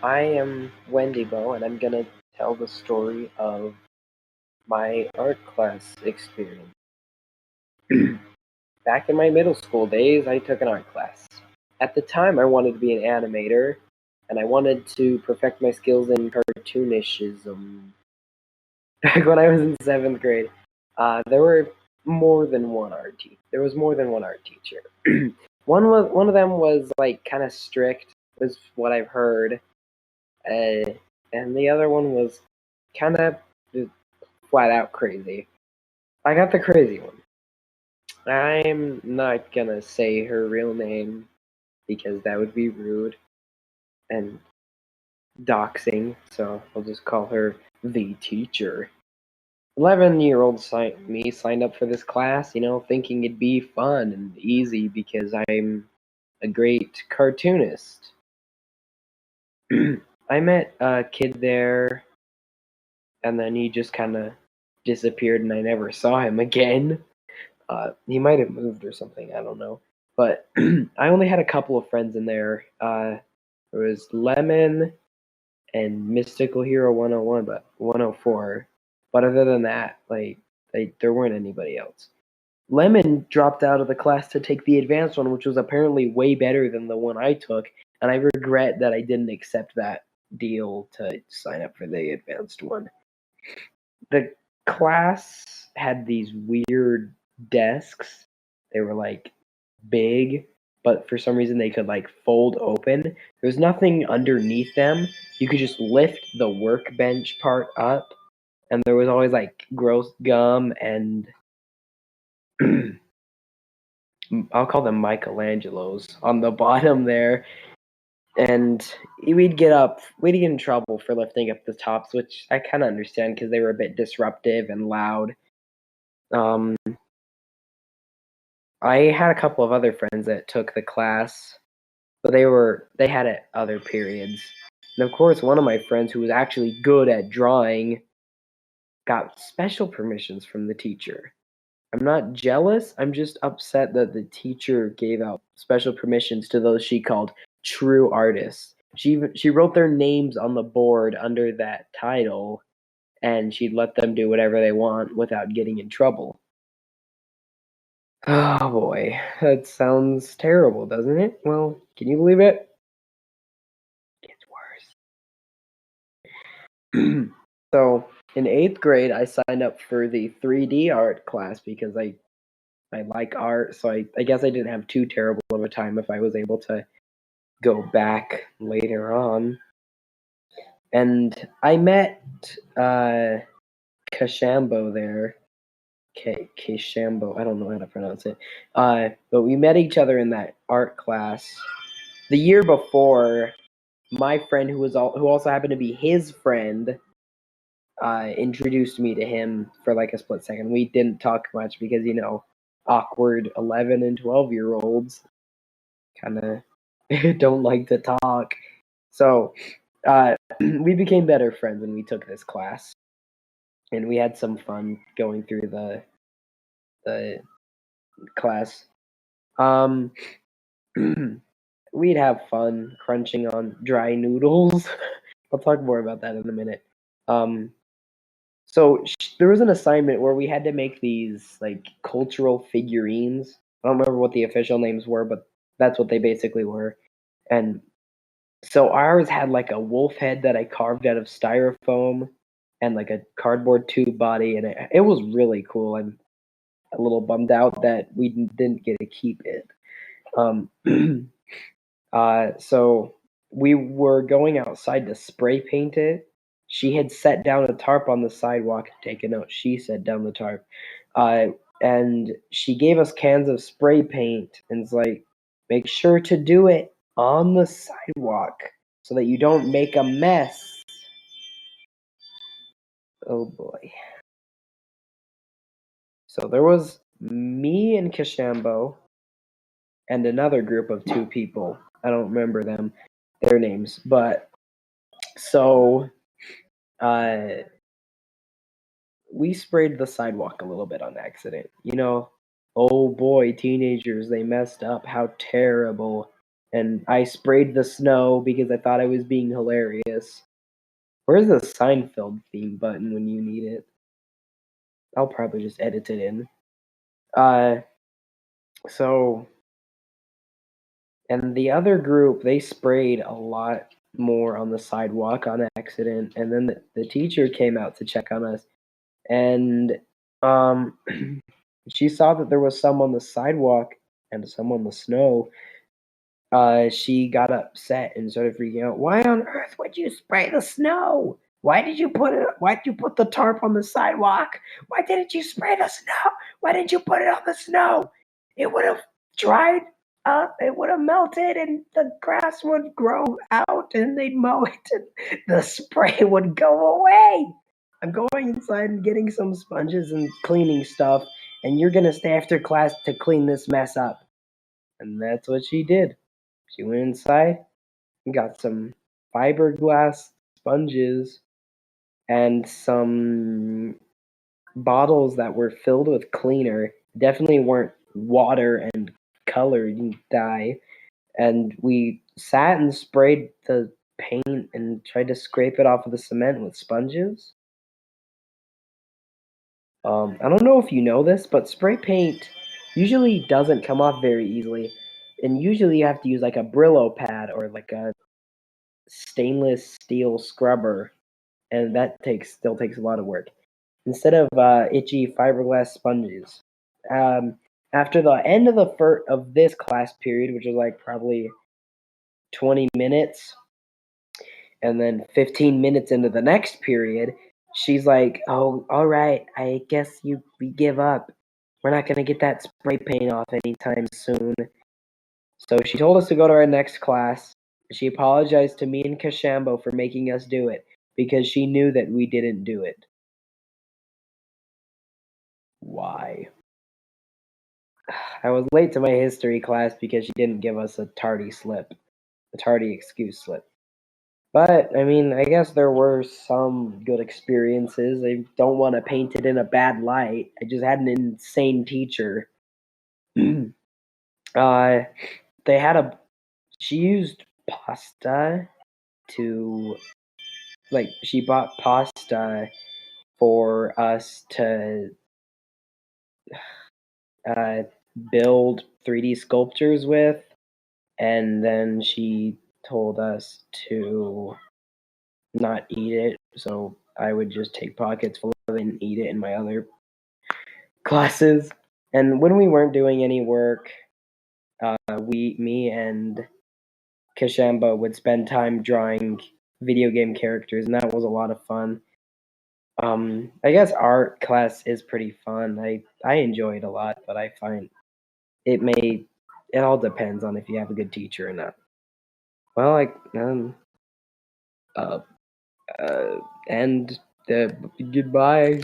I am Wendigo, and I'm gonna tell the story of my art class experience. Back in my middle school days, I took an art class. At the time, I wanted to be an animator, and I wanted to perfect my skills in cartoonishism. Back when I was in seventh grade, there were more than one art teacher. There was more than one art teacher. One of them was like kind of strict, was what I've heard, uh, and the other one was kind of flat out crazy. I got the crazy one. I'm not gonna say her real name because that would be rude and doxing, so I'll just call her the teacher. 11-year-old me signed up for this class, thinking it'd be fun and easy because I'm a great cartoonist. I met a kid there, and then he just kind of disappeared, and I never saw him again. He might have moved or something, I don't know. But I only had a couple of friends in there. There was Lemon and Mystical Hero 101, but 104. But other than that, there weren't anybody else. Lemon dropped out of the class to take the advanced one, which was apparently way better than the one I took, and I regret that I didn't accept that deal to sign up for the advanced one. The class had these weird desks. They were like big, but for some reason they could like fold open. There was nothing underneath them. You could just lift the workbench part up, and there was always like gross gum and I'll call them Michelangelos on the bottom there. And we'd get in trouble for lifting up the tops, which I kind of understand because they were a bit disruptive and loud. I had a couple of other friends that took the class, but they had it other periods. And of course, one of my friends who was actually good at drawing got special permissions from the teacher. I'm not jealous. I'm just upset that the teacher gave out special permissions to those she called true artists. She wrote their names on the board under that title, and she'd let them do whatever they want without getting in trouble. Oh boy, that sounds terrible, doesn't it? Well, can you believe it? It gets worse. So in 8th grade, I signed up for the 3D art class because I like art, so I guess I didn't have too terrible of a time if I was able to go back later on. And I met Kashambo there. Kashambo, I don't know how to pronounce it. But we met each other in that art class. The year before, my friend who also happened to be his friend introduced me to him for like a split second. We didn't talk much because awkward 11 and 12-year-olds kind of don't like to talk. So we became better friends when we took this class, and we had some fun going through the class. We'd have fun crunching on dry noodles. I'll talk more about that in a minute. So there was an assignment where we had to make these like cultural figurines. I don't remember what the official names were, but that's what they basically were. And so ours had like a wolf head that I carved out of styrofoam and like a cardboard tube body, and it was really cool. I'm a little bummed out that we didn't get to keep it. So we were going outside to spray paint it. She had set down a tarp on the sidewalk. Take a note. She set down the tarp. And she gave us cans of spray paint and it's like, make sure to do it on the sidewalk so that you don't make a mess. Oh boy. So there was me and Kashambo and another group of 2 people. I don't remember their names, but so we sprayed the sidewalk a little bit on accident. Oh boy, teenagers, they messed up. How terrible. and I sprayed the snow because I thought I was being hilarious. Where's the Seinfeld theme button when you need it? I'll probably just edit it in. Uh, so, and the other group, they sprayed a lot more on the sidewalk on accident, and then the teacher came out to check on us, and um, she saw that there was some on the sidewalk and some on the snow. She got upset and started freaking out. Why on earth would you spray the snow? Why did you put it? Why did you put the tarp on the sidewalk? Why didn't you spray the snow? Why didn't you put it on the snow? It would have dried up. It would have melted, and the grass would grow out, and they'd mow it, and the spray would go away. I'm going inside and getting some sponges and cleaning stuff, and you're gonna stay after class to clean this mess up. And that's what she did. She went inside and got some fiberglass sponges and some bottles that were filled with cleaner. Definitely weren't water and colored dye. And we sat and sprayed the paint and tried to scrape it off of the cement with sponges. I don't know if you know this, but spray paint usually doesn't come off very easily. And usually you have to use like a Brillo pad or like a stainless steel scrubber, and that still takes a lot of work. Instead of itchy fiberglass sponges. Um, After the end of of this class period, which was like probably 20 minutes, and then 15 minutes into the next period, she's like, "Oh, all right. I guess we give up. We're not gonna get that spray paint off anytime soon." So she told us to go to our next class. She apologized to me and Kashambo for making us do it because she knew that we didn't do it. Why? I was late to my history class because she didn't give us a tardy excuse slip. But, I mean, I guess there were some good experiences. I don't want to paint it in a bad light. I just had an insane teacher. uh, they had a, she used pasta to, like, she bought pasta for us to uh, build 3D sculptures with, and then she told us to not eat it, so I would just take pockets full of it and eat it in my other classes. And when we weren't doing any work, me and Kashamba would spend time drawing video game characters, and that was a lot of fun. I guess art class is pretty fun. I enjoy it a lot, but I find it may it all depends on if you have a good teacher or not. Well, like uh, and goodbye.